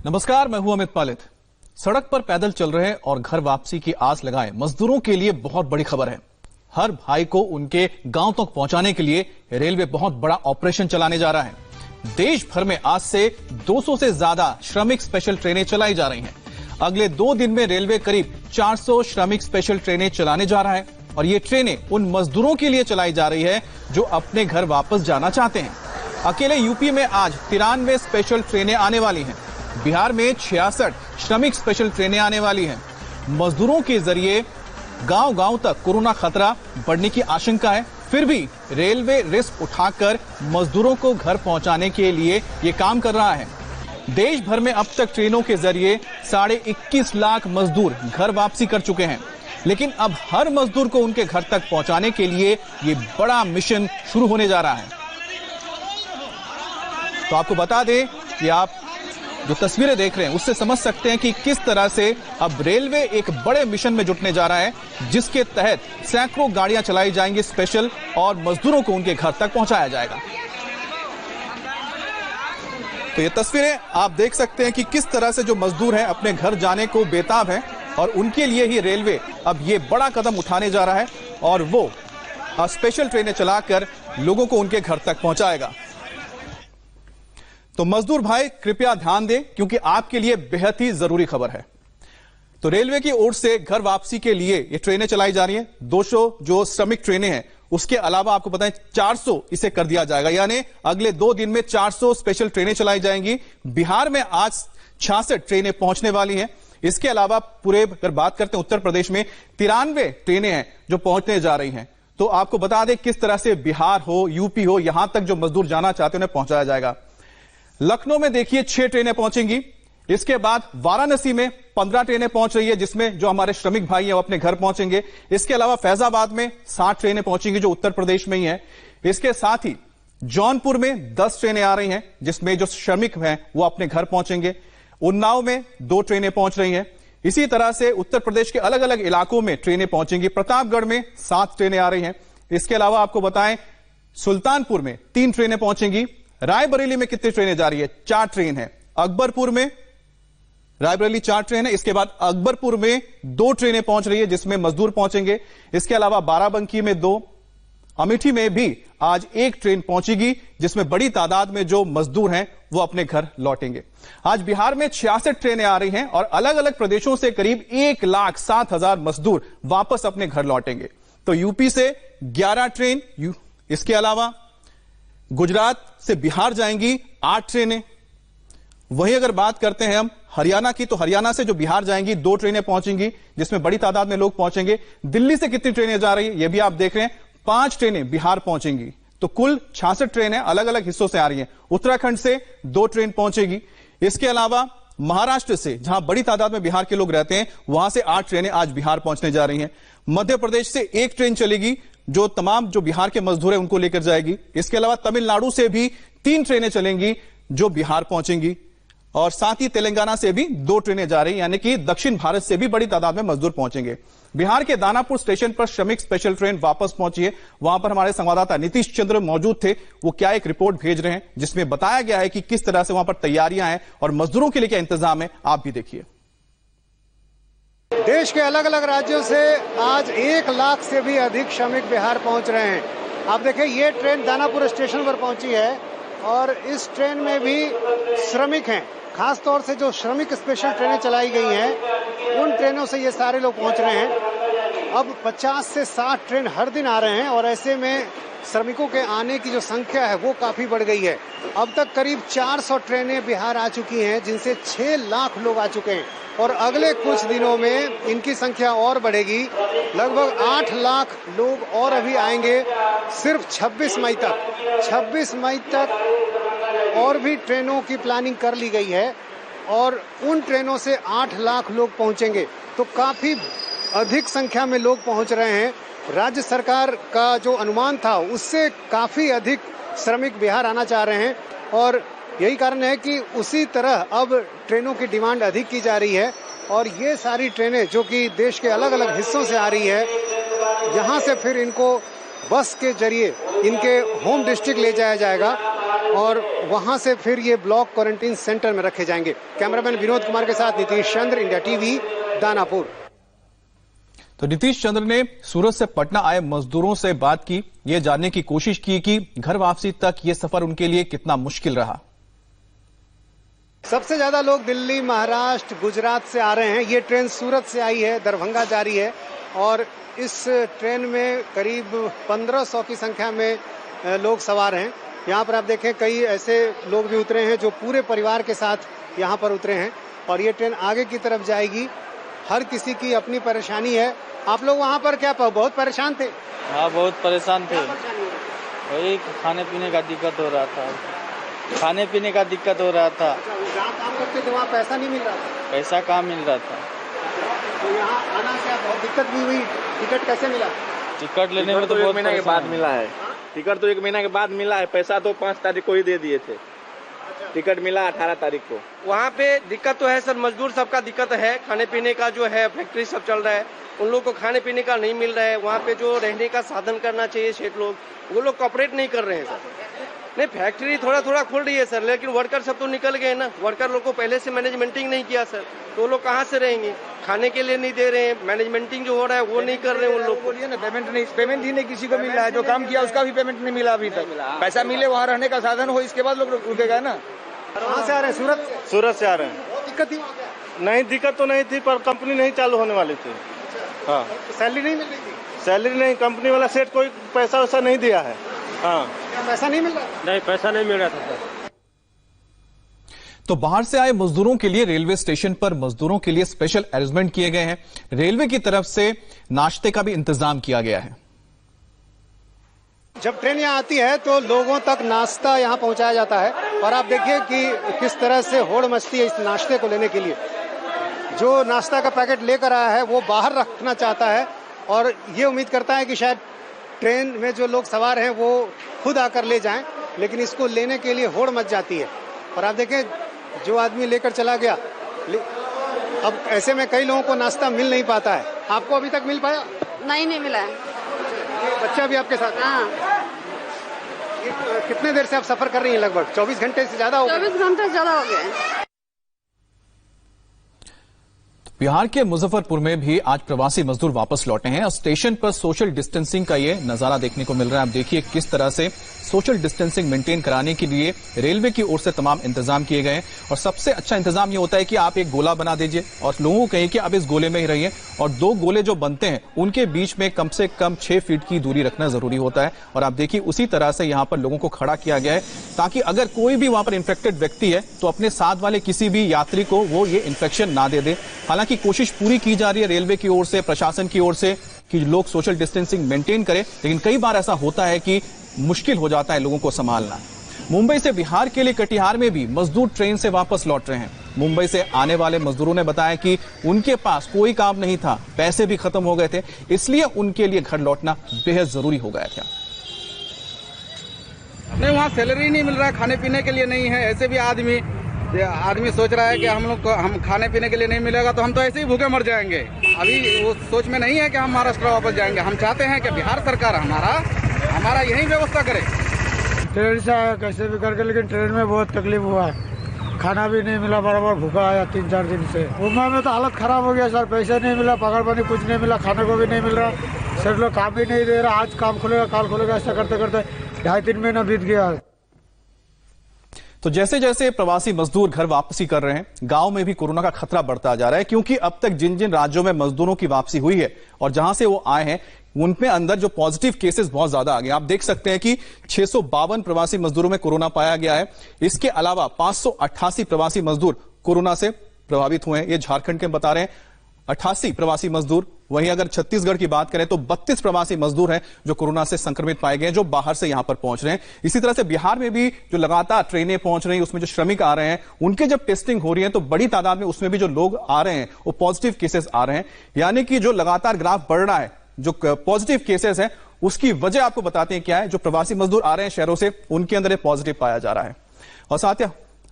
नमस्कार, मैं हूं अमित पालित। सड़क पर पैदल चल रहे और घर वापसी की आस लगाए मजदूरों के लिए बहुत बड़ी खबर है। हर भाई को उनके गांव तक पहुंचाने के लिए रेलवे बहुत बड़ा ऑपरेशन चलाने जा रहा है। देश भर में आज से 200 से ज्यादा श्रमिक स्पेशल ट्रेनें चलाई जा रही हैं। अगले 2 दिन में रेलवे करीब 400 श्रमिक स्पेशल ट्रेनें चलाने जा रहा है और ये ट्रेनें उन मजदूरों के लिए चलाई जा रही है जो अपने घर वापस जाना चाहते हैं। अकेले यूपी में आज 93 स्पेशल ट्रेनें आने वाली हैं। बिहार में 66 श्रमिक स्पेशल ट्रेनें आने वाली हैं। मजदूरों के जरिए गांव-गांव तक कोरोना खतरा बढ़ने की आशंका है, फिर भी रेलवे रिस्क उठाकर मजदूरों को घर पहुंचाने के लिए ये काम कर रहा है। देश भर में अब तक ट्रेनों के जरिए 21.5 लाख मजदूर घर वापसी कर चुके हैं, लेकिन अब हर मजदूर को उनके घर तक पहुंचाने के लिए ये बड़ा मिशन शुरू होने जा रहा है। तो आपको बता दें कि आप जो तस्वीरें देख रहे हैं उससे समझ सकते हैं कि किस तरह से अब रेलवे एक बड़े मिशन में जुटने जा रहा है, जिसके तहत सैकड़ों गाड़ियां चलाई जाएंगी स्पेशल और मजदूरों को उनके घर तक पहुंचाया जाएगा। तो ये तस्वीरें आप देख सकते हैं कि किस तरह से जो मजदूर हैं अपने घर जाने को बेताब हैं और उनके लिए ही रेलवे अब ये बड़ा कदम उठाने जा रहा है और वो स्पेशल ट्रेनें चलाकर लोगों को उनके घर तक पहुंचाएगा। तो मजदूर भाई कृपया ध्यान दें, क्योंकि आपके लिए बेहद ही जरूरी खबर है। तो रेलवे की ओर से घर वापसी के लिए ये ट्रेनें चलाई जा रही हैं। 200 जो श्रमिक ट्रेनें हैं, उसके अलावा आपको बताएं 400 इसे कर दिया जाएगा, यानी अगले 2 दिन में 400 स्पेशल ट्रेनें चलाई जाएंगी। बिहार में आज 66 ट्रेनें पहुंचने वाली हैं। इसके अलावा पूरे अगर बात करते हैं उत्तर प्रदेश में 93 ट्रेनें हैं जो पहुंचने जा रही हैं। तो आपको बता दें किस तरह से बिहार हो, यूपी हो, यहां तक जो मजदूर जाना चाहते हैं उन्हें पहुंचाया जाएगा। लखनऊ में देखिए 6 ट्रेनें पहुंचेंगी। इसके बाद वाराणसी में 15 ट्रेनें पहुंच रही है, जिसमें जो हमारे श्रमिक भाई हैं वो अपने घर पहुंचेंगे। इसके अलावा फैजाबाद में 60 ट्रेनें पहुंचेंगी जो उत्तर प्रदेश में ही है। इसके साथ ही जौनपुर में 10 ट्रेनें आ रही हैं, जिसमें जो श्रमिक हैं वो अपने घर पहुंचेंगे। उन्नाव में 2 ट्रेनें पहुंच रही हैं। इसी तरह से उत्तर प्रदेश के अलग अलग इलाकों में ट्रेनें पहुंचेंगी। प्रतापगढ़ में 7 ट्रेनें आ रही हैं। इसके अलावा आपको बताएं सुल्तानपुर में 3 ट्रेनें पहुंचेंगी। रायबरेली में कितनी ट्रेनें जा रही है? 4 ट्रेन है। अकबरपुर में रायबरेली 4 ट्रेन है। इसके बाद अकबरपुर में 2 ट्रेनें पहुंच रही है, जिसमें मजदूर पहुंचेंगे। इसके अलावा बाराबंकी में 2, अमेठी में भी आज 1 ट्रेन पहुंचेगी, जिसमें बड़ी तादाद में जो मजदूर हैं वो अपने घर लौटेंगे। आज बिहार में 66 ट्रेनें आ रही हैं और अलग अलग प्रदेशों से करीब 1,07,000 मजदूर वापस अपने घर लौटेंगे। तो यूपी से 11 ट्रेन, इसके अलावा गुजरात से बिहार जाएंगी 8 ट्रेनें। वहीं अगर बात करते हैं हम हरियाणा की, तो हरियाणा से जो बिहार जाएंगी 2 ट्रेनें पहुंचेंगी, जिसमें बड़ी तादाद में लोग पहुंचेंगे। दिल्ली से कितनी ट्रेनें जा रही है ये भी आप देख रहे हैं, 5 ट्रेनें बिहार पहुंचेंगी। तो कुल 66 ट्रेनें अलग अलग हिस्सों से आ रही हैं। उत्तराखंड से 2 ट्रेन पहुंचेगी। इसके अलावा महाराष्ट्र से, जहां बड़ी तादाद में बिहार के लोग रहते हैं, वहां से 8 ट्रेनें आज बिहार पहुंचने जा रही हैं। मध्य प्रदेश से 1 ट्रेन चलेगी, जो तमाम जो बिहार के मजदूर हैं उनको लेकर जाएगी। इसके अलावा तमिलनाडु से भी 3 ट्रेनें चलेंगी जो बिहार पहुंचेंगी और साथ ही तेलंगाना से भी 2 ट्रेनें जा रही हैं, यानी कि दक्षिण भारत से भी बड़ी तादाद में मजदूर पहुंचेंगे। बिहार के दानापुर स्टेशन पर श्रमिक स्पेशल ट्रेन वापस पहुंची है। वहां पर हमारे संवाददाता नीतीश चंद्र मौजूद थे। वो क्या एक रिपोर्ट भेज रहे हैं जिसमें बताया गया है कि किस तरह से वहां पर तैयारियां हैं और मजदूरों के लिए क्या इंतजाम है, आप भी देखिए। देश के अलग अलग राज्यों से आज 1 लाख से भी अधिक श्रमिक बिहार पहुंच रहे हैं। आप देखिए ये ट्रेन दानापुर स्टेशन पर पहुंची है और इस ट्रेन में भी श्रमिक हैं। खास तौर से जो श्रमिक स्पेशल ट्रेनें चलाई गई हैं, उन ट्रेनों से ये सारे लोग पहुंच रहे हैं। अब 50 से 60 ट्रेन हर दिन आ रहे हैं और ऐसे में श्रमिकों के आने की जो संख्या है वो काफी बढ़ गई है। अब तक करीब 400 ट्रेनें बिहार आ चुकी हैं, जिनसे 6 लाख लोग आ चुके हैं और अगले कुछ दिनों में इनकी संख्या और बढ़ेगी। लगभग 8 लाख लोग और अभी आएंगे सिर्फ 26 मई तक। 26 मई तक और भी ट्रेनों की प्लानिंग कर ली गई है और उन ट्रेनों से 8 लाख लोग पहुंचेंगे। तो काफी अधिक संख्या में लोग पहुंच रहे हैं। राज्य सरकार का जो अनुमान था उससे काफी अधिक श्रमिक बिहार आना चाह रहे हैं और यही कारण है कि उसी तरह अब ट्रेनों की डिमांड अधिक की जा रही है। और ये सारी ट्रेनें जो कि देश के अलग अलग हिस्सों से आ रही है, यहाँ से फिर इनको बस के जरिए इनके होम डिस्ट्रिक्ट ले जाया जाएगा और वहां से फिर ये ब्लॉक क्वारंटीन सेंटर में रखे जाएंगे। कैमरामैन विनोद कुमार के साथ नीतीश चंद्र, इंडिया टीवी, दानापुर। तो नीतीश चंद्र ने सूरत से पटना आए मजदूरों से बात की, ये जानने की कोशिश की कि घर वापसी तक ये सफर उनके लिए कितना मुश्किल रहा। सबसे ज्यादा लोग दिल्ली, महाराष्ट्र, गुजरात से आ रहे हैं। ये ट्रेन सूरत से आई है, दरभंगा जा रही है और इस ट्रेन में करीब 1500 की संख्या में लोग सवार हैं। यहाँ पर आप देखें कई ऐसे लोग भी उतरे हैं जो पूरे परिवार के साथ यहाँ पर उतरे हैं और ये ट्रेन आगे की तरफ जाएगी। हर किसी की अपनी परेशानी है। आप लोग वहाँ पर क्या बहुत परेशान थे? हाँ, बहुत परेशान थे। वही खाने पीने का दिक्कत हो रहा था। खाने पीने का दिक्कत हो रहा था। जहाँ काम करते थे वहाँ पैसा नहीं मिल रहा था? पैसा कहाँ मिल रहा था। तो यहाँ आना क्या बहुत दिक्कत भी हुई? टिकट कैसे मिला? टिकट लेने में तो बहुत महीने के बाद मिला है। टिकट तो 1 महीना के बाद मिला है। पैसा तो 5 तारीख को ही दे दिए थे। टिकट मिला 18 तारीख को। वहाँ पे दिक्कत तो है सर, मजदूर सबका दिक्कत है। खाने पीने का जो है फैक्ट्री सब चल रहा है, उन लोग को खाने पीने का नहीं मिल रहा है। वहाँ पे जो रहने का साधन करना चाहिए सेठ लोग, वो लोग कॉपरेट नहीं कर रहे हैं सर। नहीं, फैक्ट्री थोड़ा थोड़ा खुल रही है सर, लेकिन वर्कर सब तो निकल गए ना। वर्कर लोग को पहले से मैनेजमेंटिंग नहीं किया सर, तो वो लोग कहाँ से रहेंगे? खाने के लिए नहीं दे रहे हैं, मैनेजमेंटिंग जो हो रहा है वो नहीं कर रहे हैं उन लोग को। बोलिए ना, पेमेंट ही नहीं किसी को मिल रहा है। जो काम किया उसका भी पेमेंट नहीं मिला अभी तक। पैसा मिले, वहाँ रहने का साधन हो, इसके बाद लोग रुकेगा ना। कहाँ से आ रहे हैं? सूरत से? सूरत से आ रहे हैं। दिक्कत थी वहाँ क्या? नहीं, दिक्कत तो नहीं थी, पर कंपनी नहीं चालू होने वाली थी। हाँ, सैलरी नहीं मिल रही थी? सैलरी नहीं, कंपनी वाला सेठ कोई पैसा वैसा नहीं दिया है। हाँ, क्या पैसा नहीं मिल रहा? नहीं, पैसा नहीं मिल रहा था सर। तो बाहर से आए मजदूरों के लिए रेलवे स्टेशन पर मजदूरों के लिए स्पेशल अरेंजमेंट किए गए हैं। रेलवे की तरफ से नाश्ते का भी इंतजाम किया गया है। जब ट्रेन यहाँ आती है तो लोगों तक नाश्ता यहाँ पहुँचाया जाता है और आप देखिए कि किस तरह से होड़ मचती है इस नाश्ते को लेने के लिए। जो नाश्ता का पैकेट लेकर आया है वो बाहर रखना चाहता है और ये उम्मीद करता है कि शायद ट्रेन में जो लोग सवार हैं वो खुद आकर ले जाएं, लेकिन इसको लेने के लिए होड़ मच जाती है। और आप देखें जो आदमी लेकर चला गया, अब ऐसे में कई लोगों को नाश्ता मिल नहीं पाता है। आपको अभी तक मिल पाया? नहीं मिला है। ये बच्चा भी आपके साथ? हाँ। कितने देर से आप सफर कर रही हैं? लगभग 24 घंटे से ज्यादा हो गए? 24 घंटे से ज्यादा हो गए। बिहार के मुजफ्फरपुर में भी आज प्रवासी मजदूर वापस लौटे हैं और स्टेशन पर सोशल डिस्टेंसिंग का ये नजारा देखने को मिल रहा है। आप देखिए किस तरह से सोशल डिस्टेंसिंग मेंटेन कराने के लिए रेलवे की ओर से तमाम इंतजाम किए गए हैं। और सबसे अच्छा इंतजाम ये होता है कि आप एक गोला बना दीजिए और लोगों को कहिए कि आप इस गोले में ही रहिए और 2 गोले जो बनते हैं उनके बीच में कम से कम 6 फीट की दूरी रखना जरूरी होता है। और आप देखिए उसी तरह से यहाँ पर लोगों को खड़ा किया गया है ताकि अगर कोई भी वहां पर इन्फेक्टेड व्यक्ति है तो अपने साथ वाले किसी भी यात्री को वो ये इन्फेक्शन ना दे दे। हालांकि कोशिश पूरी की जा रही है रेलवे की ओर से, प्रशासन की ओर से कि लोग सोशल डिस्टेंसिंग मेंटेन करें, लेकिन कई बार ऐसा होता है कि मुश्किल हो जाता है लोगों को संभालना। मुंबई से बिहार के लिए कटिहार में भी मजदूर ट्रेन से वापस लौट रहे हैं। मुंबई से आने वाले मजदूरों ने बताया कि उनके पास कोई काम नहीं था, पैसे भी खत्म हो गए थे, इसलिए उनके लिए घर लौटना बेहद जरूरी हो गया था। नहीं, वहाँ सैलरी नहीं मिल रहा है, खाने पीने के लिए नहीं है। ऐसे भी आदमी सोच रहा है कि हम खाने पीने के लिए नहीं मिलेगा तो हम तो ऐसे ही भूखे मर जाएंगे। अभी वो सोच में नहीं है कि हम महाराष्ट्र वापस जाएंगे। हम चाहते हैं कि बिहार सरकार हमारा यही व्यवस्था करे। ट्रेन से आया कैसे भी करके, लेकिन ट्रेन में बहुत तकलीफ हुआ है। खाना भी नहीं मिला, बराबर भूखा आया 3-4 दिन से। मुंबई में तो हालत खराब हो गया सर, पैसे नहीं मिला, पगार पानी कुछ नहीं मिला, खाने को भी नहीं मिल रहा। सर लोग काम भी नहीं दे रहा। आज काम खुलेगा, काल खुलेगा, ऐसा करते करते 2.5-3 महीना बीत गया। तो जैसे जैसे प्रवासी मजदूर घर वापसी कर रहे हैं, गांव में भी कोरोना का खतरा बढ़ता जा रहा है, क्योंकि अब तक जिन जिन राज्यों में मजदूरों की वापसी हुई है और जहां से वो आए हैं उनमें अंदर जो पॉजिटिव केसेस बहुत ज्यादा आ गए। आप देख सकते हैं कि 652 प्रवासी मजदूरों में कोरोना पाया गया है। इसके अलावा 588 प्रवासी मजदूर कोरोना से प्रभावित हुए हैं। ये झारखंड के बता रहे हैं 88 प्रवासी मजदूर। वहीं अगर छत्तीसगढ़ की बात करें तो 32 प्रवासी मजदूर हैं जो कोरोना से संक्रमित पाए गए हैं, जो बाहर से यहां पर पहुंच रहे हैं। इसी तरह से बिहार में भी जो लगातार ट्रेनें पहुंच रही हैं, उसमें जो श्रमिक आ रहे हैं उनके जब टेस्टिंग हो रही है तो बड़ी तादाद में उसमें भी जो लोग आ रहे हैं वो पॉजिटिव केसेस आ रहे हैं। यानी कि जो लगातार ग्राफ बढ़ रहा है, जो पॉजिटिव केसेस है, उसकी वजह आपको बताते हैं क्या है। जो प्रवासी मजदूर आ रहे हैं शहरों से, उनके अंदर पॉजिटिव पाया जा रहा है। और साथ ही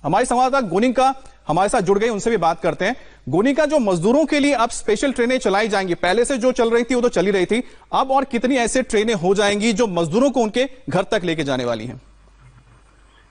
हमारी संवाददाता गोनिका हमारे साथ जुड़ गई, उनसे भी बात करते हैं। गोनिका, जो मजदूरों के लिए अब स्पेशल ट्रेनें चलाई जाएंगी, पहले से जो चल रही थी वो तो चली रही थी, अब और कितनी ऐसे ट्रेनें हो जाएंगी जो मजदूरों को उनके घर तक लेके जाने वाली हैं?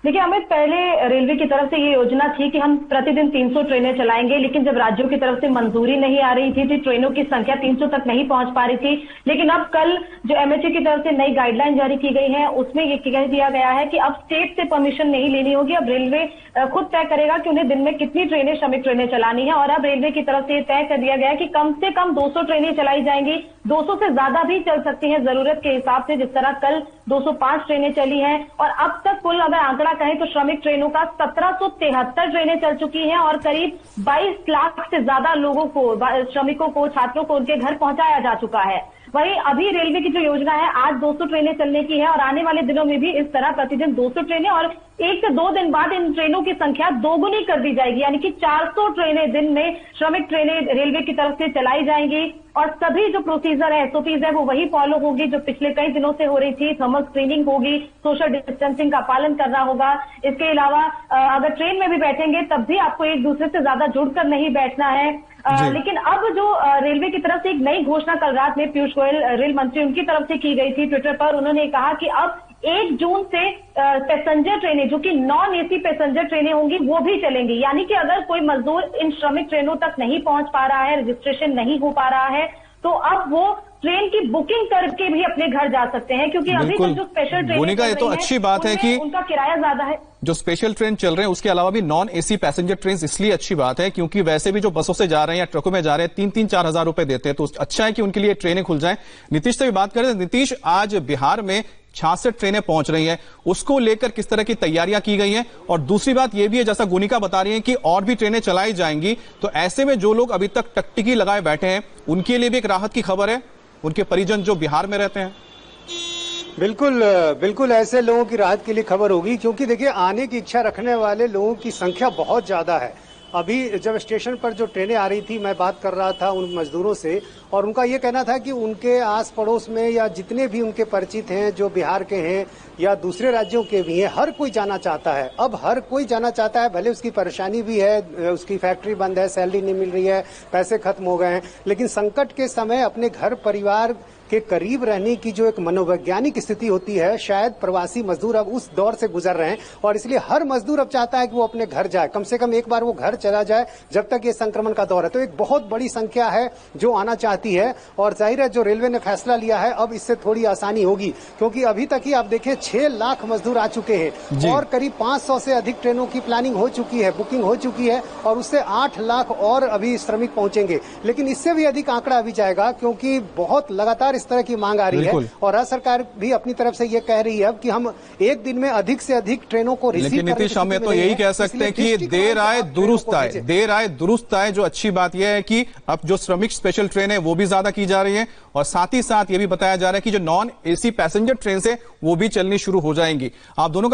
देखिए अमित, पहले रेलवे की तरफ से ये योजना थी कि हम प्रतिदिन 300 ट्रेनें चलाएंगे, लेकिन जब राज्यों की तरफ से मंजूरी नहीं आ रही थी तो ट्रेनों की संख्या 300 तक नहीं पहुंच पा रही थी। लेकिन अब कल जो एमएचए की तरफ से नई गाइडलाइन जारी की गई है उसमें ये कह दिया गया है कि अब स्टेट से परमिशन नहीं लेनी होगी। अब रेलवे खुद तय करेगा कि उन्हें दिन में कितनी ट्रेनें, श्रमिक ट्रेनें चलानी है। और अब रेलवे की तरफ से तय कर दिया गया है कि कम से कम 200 ट्रेनें चलाई जाएंगी, 200 से ज्यादा भी चल सकती हैं जरूरत के हिसाब से, जिस तरह कल 205 ट्रेनें चली हैं। और अब तक कुल अगर आंकड़ा कहें तो श्रमिक ट्रेनों का 1773 ट्रेनें चल चुकी हैं और करीब 22 लाख से ज्यादा लोगों को, श्रमिकों को, छात्रों को उनके घर पहुंचाया जा चुका है। वहीं अभी रेलवे की जो योजना है, आज 200 ट्रेनें चलने की है और आने वाले दिनों में भी इस तरह प्रतिदिन 200 ट्रेनें, और 1 से 2 दिन बाद इन ट्रेनों की संख्या दोगुनी कर दी जाएगी, यानी कि 400 ट्रेनें दिन में श्रमिक ट्रेनें रेलवे की तरफ से चलाई जाएंगी। और सभी जो प्रोसीजर है, एसओपीज है, वो वही फॉलो होगी जो पिछले कई दिनों से हो रही थी। थर्मल स्क्रीनिंग होगी, सोशल डिस्टेंसिंग का पालन करना होगा। इसके अलावा अगर ट्रेन में भी बैठेंगे तब भी आपको एक दूसरे से ज्यादा जुड़कर नहीं बैठना है। लेकिन अब जो रेलवे की तरफ से एक नई घोषणा कल रात में पीयूष गोयल, रेल मंत्री, उनकी तरफ से की गई थी ट्विटर पर। उन्होंने कहा कि अब 1 जून से पैसेंजर ट्रेनें, जो कि नॉन एसी पैसेंजर ट्रेनें होंगी, वो भी चलेंगी। यानी कि अगर कोई मजदूर इन श्रमिक ट्रेनों तक नहीं पहुंच पा रहा है, रजिस्ट्रेशन नहीं हो पा रहा है, तो अब वो ट्रेन की बुकिंग करके भी अपने घर जा सकते हैं, क्योंकि अभी तक जो स्पेशल ट्रेन, गोनिका, ये तो अच्छी बात है कि उनका किराया ज्यादा है। जो स्पेशल ट्रेन चल रहे हैं उसके अलावा भी नॉन एसी पैसेंजर ट्रेन इसलिए अच्छी बात है क्योंकि वैसे भी जो बसों से जा रहे हैं या ट्रकों में जा रहे हैं 3-4 हजार रुपए देते हैं, तो अच्छा है कि उनके लिए ट्रेनें खुल जाएं। नीतीश से भी बात करें। नीतीश, आज बिहार में 66 ट्रेनें पहुंच रही हैं, उसको लेकर किस तरह की तैयारियां की गई हैं? और दूसरी बात यह भी है, जैसा गोनिका बता रही है कि और भी ट्रेनें चलाई जाएंगी, तो ऐसे में जो लोग अभी तक टकटिकी लगाए बैठे हैं उनके लिए भी एक राहत की खबर है, उनके परिजन जो बिहार में रहते हैं। बिल्कुल बिल्कुल ऐसे लोगों की राहत के लिए खबर होगी, क्योंकि देखिए आने की इच्छा रखने वाले लोगों की संख्या बहुत ज्यादा है। अभी जब स्टेशन पर जो ट्रेनें आ रही थी, मैं बात कर रहा था उन मजदूरों से, और उनका ये कहना था कि उनके आस पड़ोस में या जितने भी उनके परिचित हैं, जो बिहार के हैं या दूसरे राज्यों के भी हैं, हर कोई जाना चाहता है। अब हर कोई जाना चाहता है, भले उसकी परेशानी भी है, उसकी फैक्ट्री बंद है, सैलरी नहीं मिल रही है, पैसे खत्म हो गए हैं, लेकिन संकट के समय अपने घर परिवार के करीब रहने की जो एक मनोवैज्ञानिक स्थिति होती है, शायद प्रवासी मजदूर अब उस दौर से गुजर रहे हैं। और इसलिए हर मजदूर अब चाहता है कि वो अपने घर जाए, कम से कम एक बार वो घर चला जाए जब तक ये संक्रमण का दौर है। तो एक बहुत बड़ी संख्या है जो आना चाहती है, और जाहिर है जो रेलवे ने फैसला लिया है अब इससे थोड़ी आसानी होगी, क्योंकि अभी तक ही आप देखें 6 लाख मजदूर आ चुके हैं और करीब 500 से अधिक ट्रेनों की प्लानिंग हो चुकी है, बुकिंग हो चुकी है, और उससे 8 लाख और अभी श्रमिक पहुंचेंगे। लेकिन इससे भी अधिक आंकड़ा अभी जाएगा, क्योंकि बहुत लगातार इस तरह की मांग आ रही है, और राज्य सरकार भी अपनी तरफ से ये कह रही है कि हम एक दिन में अधिक से अधिक ट्रेनों को रिसीव लेकिन नीतीश, हम तो यही कह सकते हैं कि देर आए दुरुस्त आए, देर आए दुरुस्त आए। जो अच्छी बात यह है कि अब जो श्रमिक स्पेशल ट्रेन है वो भी ज्यादा की जा रही है, और साथ ही साथ ये भी बताया जा रहा है कि जो नॉन एसी पैसेंजर ट्रेन है वो भी चलनी शुरू हो जाएंगी। आप दोनों का